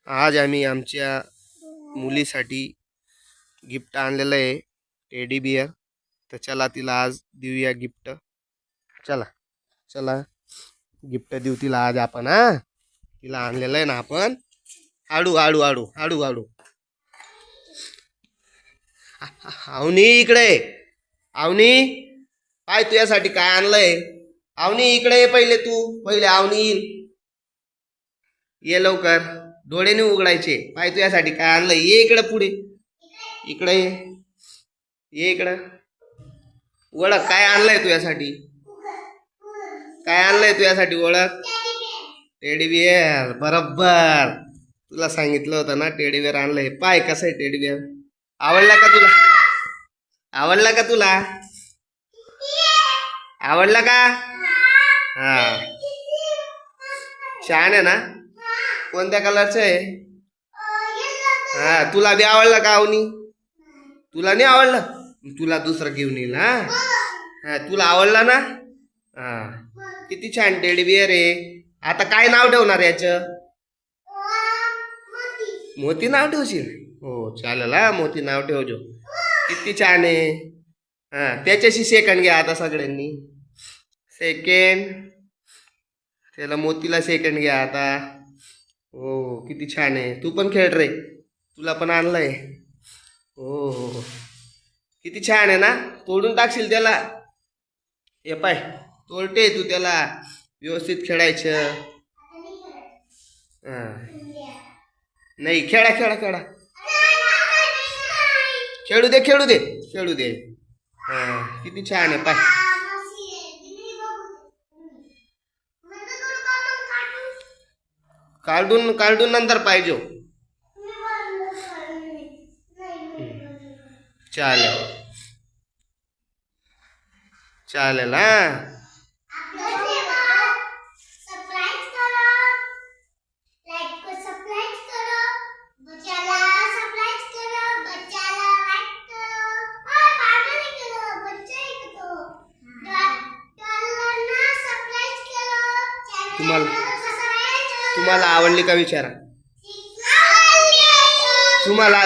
आज आम्ही आमच्या मुलीसाठी गिफ्ट आणलेलं आहे, टेडी बियर. तर चला तिला आज देऊया गिफ्ट. चला चला गिफ्ट देऊ तिला आज आपण. तिला आणलेलं आहे ना आपण. आडू आडू आडू आडू आडू. अवनी इकडे. अवनी पाय तुझ्यासाठी काय आणलंय. अवनी इकडे ये पहिले. तू पहिले अवनी येईल. ये लवकर. डोळे नाही उघडायचे. पाय तुझ्यासाठी काय आणलंय. ये इकडे पुढे. इकडे ये इकडं. ओळख काय आणलंय तुझ्यासाठी. काय आणलंय तुझ्यासाठी ओळख. Teddy bear. बरोबर तुला सांगितलं होतं ना टेडी बियर आणलंय. पाय कसं आहे टेडी बियर. आवडला का तुला. आवडला का तुला. आवडला का. हा छान आहे ना. कोणत्या कलरचं आहे. हा तुला बी आवडला का अवनी. तुला नाही आवडलं. तुला दुसरं घेऊन येईल. हा तुला आवडला ना. हा किती छान टेडी बियर आहे. आता काय नाव ठेवणार याचं. मोती नाव ठेवशील. हो चालेल. मोती नाव ठेवजो. किती छान आहे. हा त्याच्याशी सेकंड घ्या आता सगळ्यांनी. सेकंड. त्याला मोतीला सेकंड घ्या आता. हो किती छान आहे. तू पण खेळ रे. तुला पण आणलंय. हो हो किती छान आहे ना. तोडून टाकशील त्याला. हे पाय तोडते तू त्याला. व्यवस्थित खेळायचं. नाही खेळा खेळा खेळा. खेळू दे खेळू दे खेळू दे. किती छान आहे पाय. कार्टून कार्टून नंतर पाहिजे. चालेल चालेल. तुम्हाला आवडली का विचारा. तुम्हाला